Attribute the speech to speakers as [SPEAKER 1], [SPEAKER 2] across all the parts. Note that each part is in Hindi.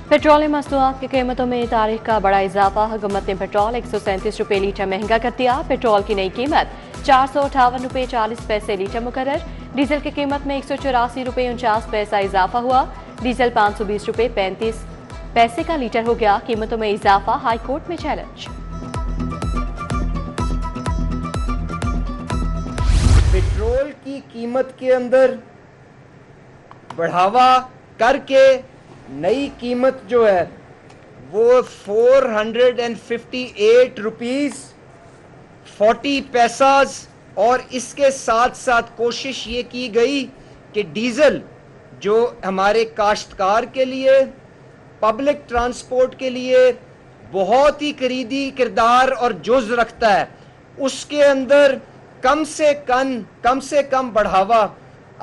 [SPEAKER 1] पेट्रोलियम मसनूआत की कीमतों में तारीख का बड़ा इजाफा। हुकूमत ने पेट्रोल 137 रुपये लीटर महंगा कर दिया। पेट्रोल की नई कीमत 458 रुपये 40 पैसे लीटर मुकर्रर। डीजल की कीमत में 184 रुपये 49 पैसा इजाफा हुआ। डीजल 520 रुपये 35 पैसे का लीटर हो गया। कीमतों में इजाफा हाईकोर्ट में चैलेंज।
[SPEAKER 2] पेट्रोल की कीमत के अंदर बढ़ावा करके नई कीमत जो है वो 458 रुपीज 40 पैसाज और इसके साथ साथ कोशिश ये की गई कि डीजल जो हमारे काश्तकार के लिए, पब्लिक ट्रांसपोर्ट के लिए बहुत ही करीबी किरदार और जुज़ रखता है, उसके अंदर कम से कम बढ़ावा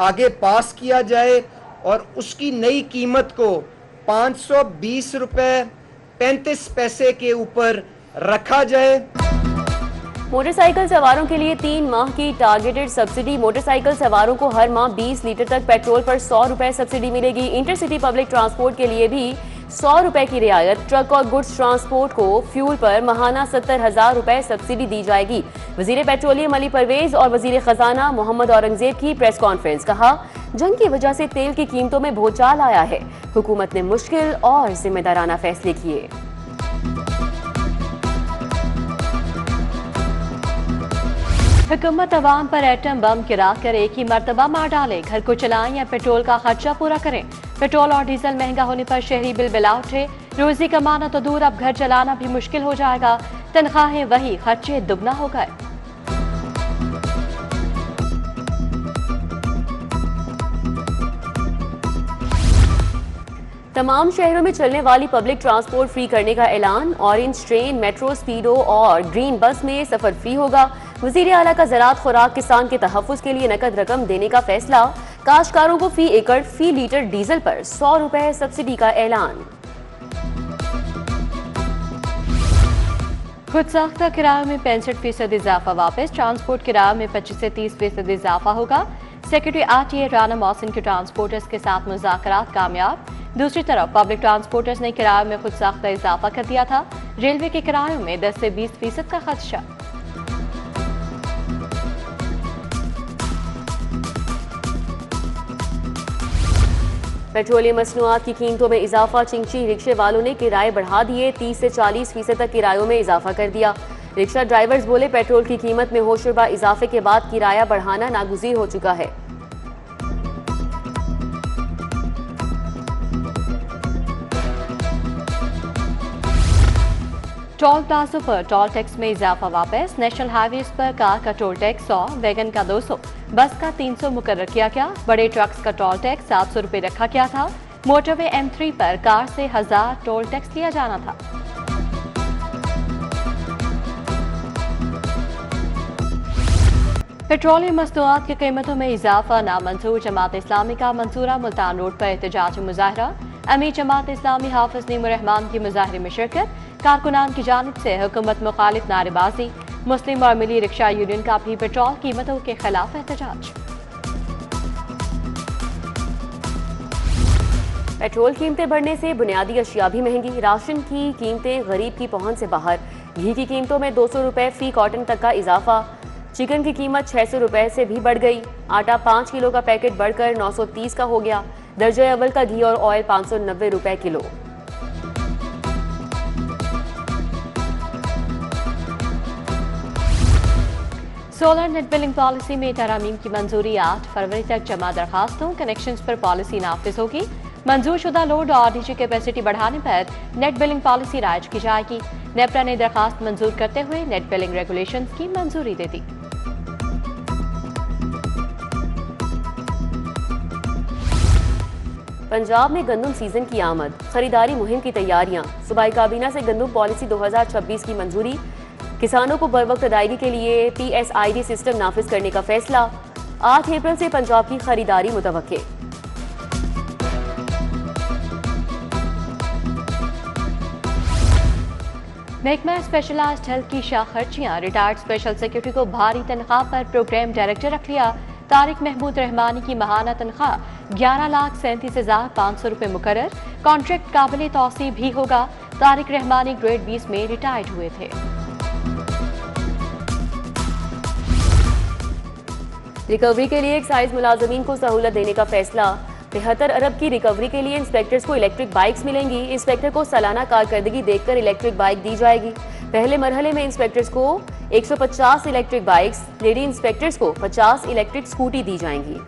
[SPEAKER 2] आगे पास किया जाए और उसकी नई कीमत को 520 रुपये 35 पैसे के ऊपर रखा जाए।
[SPEAKER 3] मोटरसाइकिल सवारों के लिए 3 माह की टारगेटेड सब्सिडी। मोटरसाइकिल सवारों को हर माह 20 लीटर तक पेट्रोल पर 100 रुपए सब्सिडी मिलेगी। इंटरसिटी पब्लिक ट्रांसपोर्ट के लिए भी 100 रुपए की रियायत। ट्रक और गुड्स ट्रांसपोर्ट को फ्यूल पर माहाना 70,000 रुपए सब्सिडी दी जाएगी। वजीर पेट्रोलियम अली परवेज और वजीर खजाना मोहम्मद औरंगजेब की प्रेस कॉन्फ्रेंस। कहा, जंग की वजह से तेल की कीमतों में भूचाल आया है। हुकूमत ने मुश्किल और जिम्मेदाराना फैसले किए।
[SPEAKER 1] हुकूमत अवाम पर एटम बम गिरा कर एक ही मरतबा मार डाले। घर को चलाएं या पेट्रोल का खर्चा पूरा करें। पेट्रोल और डीजल महंगा होने पर शहरी बिल बिला उठे। रोजी कमाना तो दूर, अब घर चलाना भी मुश्किल हो जाएगा। तनख्वाहें वही, खर्चे दुगना हो गए।
[SPEAKER 3] तमाम शहरों में चलने वाली पब्लिक ट्रांसपोर्ट फ्री करने का ऐलान। ऑरेंज ट्रेन, मेट्रो, स्पीडो और ग्रीन बस में सफर फ्री होगा। वजीर आला का ज़राअत खुराक किसान के तहफ़्फ़ुज़ के लिए नकद रकम देने का फैसला। काश्तकारों को फी एकड़ फी लीटर डीजल पर 100 रुपए सब्सिडी का ऐलान।
[SPEAKER 1] खुद साख्ता किरायों में 65% इजाफा वापस। ट्रांसपोर्ट किरायों में 25 से 30% इजाफा होगा। सेक्रेटरी RTA राना मोहसिन के ट्रांसपोर्टर्स के साथ मुज़ाकरात कामयाब। दूसरी तरफ पब्लिक ट्रांसपोर्टर्स ने किरायों में खुद साख्ता इजाफा कर दिया था। रेलवे के किरायों में 10 से 20% का खदशा।
[SPEAKER 3] पेट्रोलियम मसनूआत की कीमतों में इजाफा। चिंची रिक्शे वालों ने किराए बढ़ा दिए। 30 से 40% तक किरायों में इजाफा कर दिया। रिक्शा ड्राइवर्स बोले, पेट्रोल की कीमत में होशरुबा इजाफे के बाद किराया बढ़ाना नागुज़ीर हो चुका है।
[SPEAKER 1] टोल प्लाजों पर टोल टैक्स में इजाफा वापस। नेशनल हाईवेज पर कार का टोल टैक्स 100, वैगन का 200, बस का 300 मुकर्रर किया गया। बड़े ट्रक्स का टोल टैक्स 700 रुपये रखा गया था। मोटरवे M3 पर कार से 1000 टोल टैक्स लिया जाना था। पेट्रोलियम मसनूआत की कीमतों में इजाफा नामंजूर। जमात इस्लामी का मंसूरा मुल्तान रोड पर एहतजाजी मुजाहरा। अमीर जमात इस्लामी हाफिज नीमुर रहमान की मुजाहरे में शिरकत। कारकुनान की जानिब से हुकूमत मुखालिफ नारेबाजी। मुस्लिम और मिली रिक्शा यूनियन का भी पेट्रोल कीमतों के खिलाफ एहतजाज।
[SPEAKER 3] पेट्रोल कीमतें बढ़ने से बुनियादी अशिया भी महंगी। राशन की कीमतें गरीब की पहुंच से बाहर। घी की कीमतों में 200 रुपए फी कार्टन तक का इजाफा। चिकन की कीमत 600 रुपए से भी बढ़ गई। आटा 5 किलो का पैकेट बढ़कर 930 का हो गया। दर्जे अव्वल का घी और ऑयल 590 रुपए kilo.
[SPEAKER 1] Solar net billing policy में तरामीम की मंजूरी। 8 फरवरी तक जमा दरखास्तों कनेक्शंस पर पॉलिसी नाफिज होगी। मंजूर शुदा लोड और डीजी कैपेसिटी बढ़ाने पर नेट बिलिंग पॉलिसी राइज की जाएगी। नेपरा ने दरखास्त मंजूर करते हुए नेट बिलिंग रेगुलेशंस की मंजूरी दे दी।
[SPEAKER 3] पंजाब में गंदम सीजन की आमद। खरीदारी मुहिम की तैयारियां। सूबाई काबीना से गंदम पॉलिसी 2026 की मंजूरी। किसानों को बर वक्त अदायगी के लिए PSID सिस्टम नाफिज करने का फैसला। 8 अप्रैल से पंजाब की खरीदारी मुतवक्के।
[SPEAKER 1] महकमा स्पेशलाइज्ड हेल्थ की शाह खर्चियां। रिटायर्ड स्पेशल सेक्रेटरी को भारी तनख्वाह पर प्रोग्राम डायरेक्टर रख लिया। तारिक महमूद रहमानी की माहाना तनख्वाह 11,37,500 रुपए मुकर्रर। कॉन्ट्रैक्ट काबिल तौसी भी होगा। तारिक रहमानी ग्रेड 20 में रिटायर्ड हुए थे।
[SPEAKER 3] रिकवरी के लिए एक्साइज मुलाजमीन को सहूलत देने का फैसला। 73 अरब की रिकवरी के लिए इंस्पेक्टर्स को इलेक्ट्रिक बाइक्स मिलेंगी। इंस्पेक्टर को सालाना कारकर्दगी देखकर इलेक्ट्रिक बाइक दी जाएगी। पहले मरहले में इंस्पेक्टर्स को 150 इलेक्ट्रिक बाइक्स, लेडी इंस्पेक्टर्स को 50 इलेक्ट्रिक स्कूटी दी जाएंगी।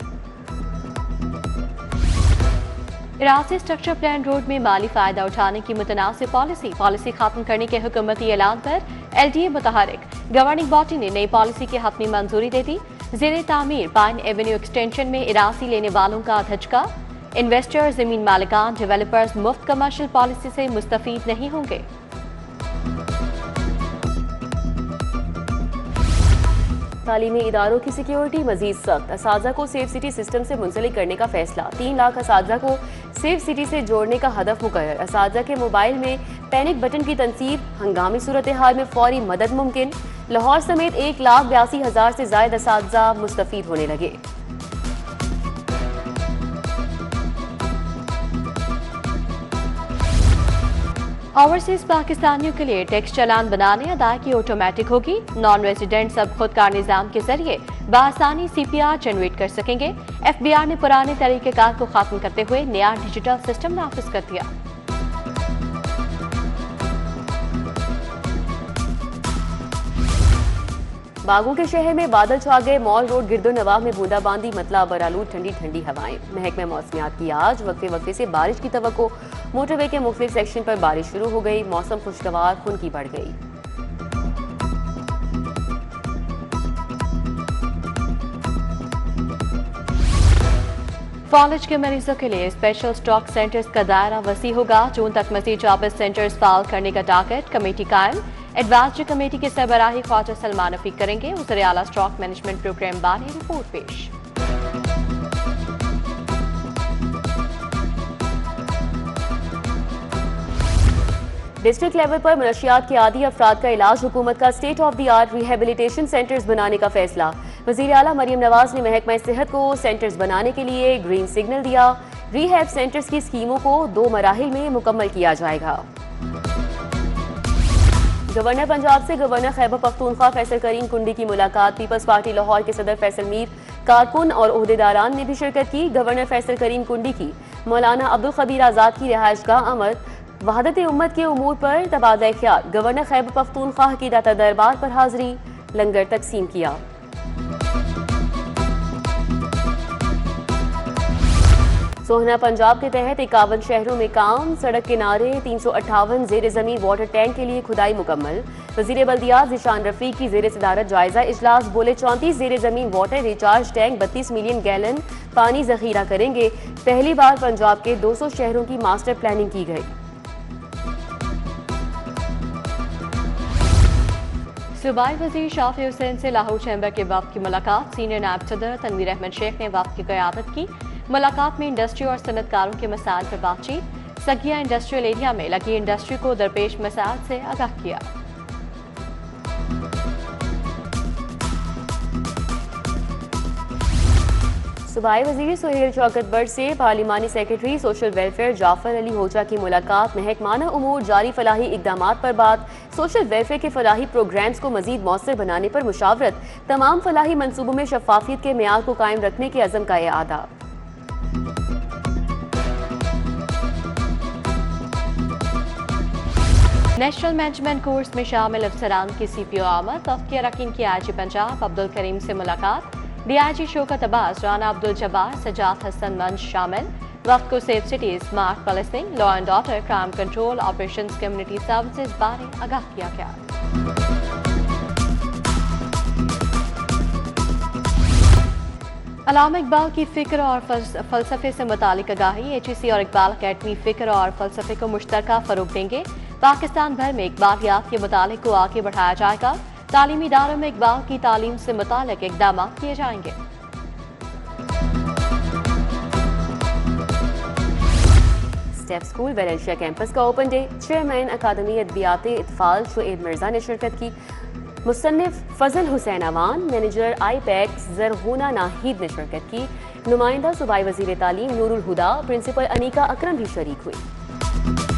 [SPEAKER 1] इरासी स्ट्रक्चर प्लान रोड में माली फायदा उठाने की मुतनासिब पॉलिसी खत्म करने के हुकूमती ऐलान पर LDA मुतहरिक। गवर्निंग बॉडी ने नई पॉलिसी की हतमी मंजूरी दे दी। ज़ेरे तामीर पाइन एवेन्यू एक्सटेंशन में इरासी लेने वालों का धचका। इन्वेस्टर, जमीन मालिकान, डेवलपर्स मुफ्त कमर्शियल पॉलिसी से मुस्तफीद नहीं होंगे।
[SPEAKER 3] तालीमी इदारों की सिक्योरिटी मजीद सख्त। असातिज़ा को सेफ सिटी सिस्टम से मुंसलिक करने का फैसला। 3 लाख असातिज़ा को सेफ सिटी से जोड़ने का हदफ मुकर्रर। असातिज़ा के मोबाइल में पैनिक बटन की तनसीब। हंगामी सूरत हाल में फौरी मदद मुमकिन। लाहौर समेत 1,82,000 से ज़ायद असातिज़ा मुस्तफीद होने लगे।
[SPEAKER 1] ओवरसीज पाकिस्तानियों के लिए टैक्स चालान बनाने अदायगी ऑटोमेटिक होगी। नॉन रेजिडेंट्स अब खुदकार निज़ाम के जरिए बआसानी CPR जनरेट कर सकेंगे। FBR ने पुराने तरीक़ेकार को खत्म करते हुए नया डिजिटल सिस्टम नाफिज कर दिया।
[SPEAKER 3] बागों के शहर में बादल छा गए। मॉल रोड गिरदो नवाह में बूंदाबांदी, मतला बरालूद, ठंडी ठंडी हवाएं। महकमे मौसमियात की आज वक्फे वक्फे से बारिश की तवक्को। मोटरवे के मुख्तलिफ सेक्शन पर बारिश शुरू हो गई। मौसम खुशगवार, खुनकी बढ़ गई।
[SPEAKER 1] फॉलेज के मरीजों के लिए स्पेशल स्टॉक सेंटर्स का दायरा वसी होगा। जून तक मज़ीद 24 सेंटर्स फाल करने का टारगेट। कमेटी कायम। एडवाइजरी कमेटी के सरबराही ख्वाजा सलमान रफीक करेंगे। वज़ीर आला स्टॉक मैनेजमेंट प्रोग्राम बारे रिपोर्ट पेश।
[SPEAKER 3] डिस्ट्रिक्ट लेवल पर मनशियात के आदी अफराद का इलाज। हुकूमत का state of the art rehabilitation centres बनाने का फैसला। वज़ीर आला मरियम नवाज ने महकमा सेहत को सेंटर्स बनाने के लिए ग्रीन सिग्नल दिया। रिहैब सेंटर्स की स्कीमों को 2 मराहिल में मुकम्मल किया जाएगा। गवर्नर पंजाब से गवर्नर खैबर पख्तूनख्वा फैसल करीम कुंडी की मुलाकात। पीपल्स पार्टी लाहौर के सदर फैसल मीर, कारकुन और ओहदेदारान ने भी शिरकत की। गवर्नर फैसल करीम कुंडी की मौलाना अब्दुल खबीर आज़ाद की रिहाइशगाह अमर वहादत उम्मत के उमूर पर तबादला ख्याल। गवर्नर खैबर पख्तूनख्वा की दाता दरबार पर हाजिरी, लंगर तकसीम किया। सोहना पंजाब के तहत 51 शहरों में काम। सड़क किनारे 358 जेर जमीन वाटर टैंक के लिए खुदाई मुकम्मल। वजीर बल्दियात ज़िशान रफीक की जेर सदारत जायजा इजलास। बोले 34 जेर जमीन water recharge tank 32 million gallon पानी जखीरा करेंगे। पहली बार पंजाब के 200 शहरों की मास्टर प्लानिंग की गई।
[SPEAKER 1] सूबाई वज़ीर शाफी हुसैन से लाहौर चैम्बर के वफ्द की मुलाकात। सीनियर नायब सदर तनवीर अहमद शेख ने वफ्द की क़यादत की। मुलाकात में इंडस्ट्री और सनतकारों के मसाइल पर बातचीत। सगिया इंडस्ट्रियल एरिया में लगी इंडस्ट्री को दरपेश मसाइल से आगाह किया।
[SPEAKER 3] सूबाई वज़ीर सुहेल शौकत बट से पार्लिमानी secretary social welfare Jafar Ali Hoja की मुलाकात। महकमाना उमूर जारी फलाही इक़दामात पर बात। सोशल वेलफेयर के फलाही प्रोग्राम्स को मजीद मौसर बनाने पर मुशावरत। तमाम फलाही मनसूबों में शफाफियत के मेयार को कायम रखने के अज़म का इआदा।
[SPEAKER 1] नेशनल मैनेजमेंट कोर्स में शामिल अफसरान की CPO आमद। वफ्द के अरकान की IG पंजाब अब्दुल करीम से मुलाकात। DIG शौकत अब्बास, राना अब्दुल जब्बार, सजाद हसन मंच शामिल। वफ्द को safe city, smart policing, law and order, crime control, operations, community services बारे आगाह किया गया। अल्लामा इकबाल की फ़िक्र और फ़लसफ़े से मुतालिक आगाही। HEC और इकबाल अकेडमी फ़िक्र और फ़लसफ़े को मुश्तरका फ़रोग़ देंगे। पाकिस्तान भर में इकबालियात के मुतालिक को आगे बढ़ाया जाएगा। तालीमी इदारों में इकबाल की तालीम से मुतालिक इक़दाम किए जाएंगे।
[SPEAKER 3] स्टेप स्कूल वेलेंशिया कैंपस का ओपन डे। चेयरमैन अकादमी अदबियात इत्फाल शुएब मिर्जा ने शिरकत की। मुसन्निफ फजल हुसैन अवान, मैनेजर IPEC ज़रहूना नाहिद ने शिरकत की। नुमाइंदा सूबाई वजीर तालीम नूरुल हुदा, प्रिंसिपल अनीका अकरम भी शरीक हुई।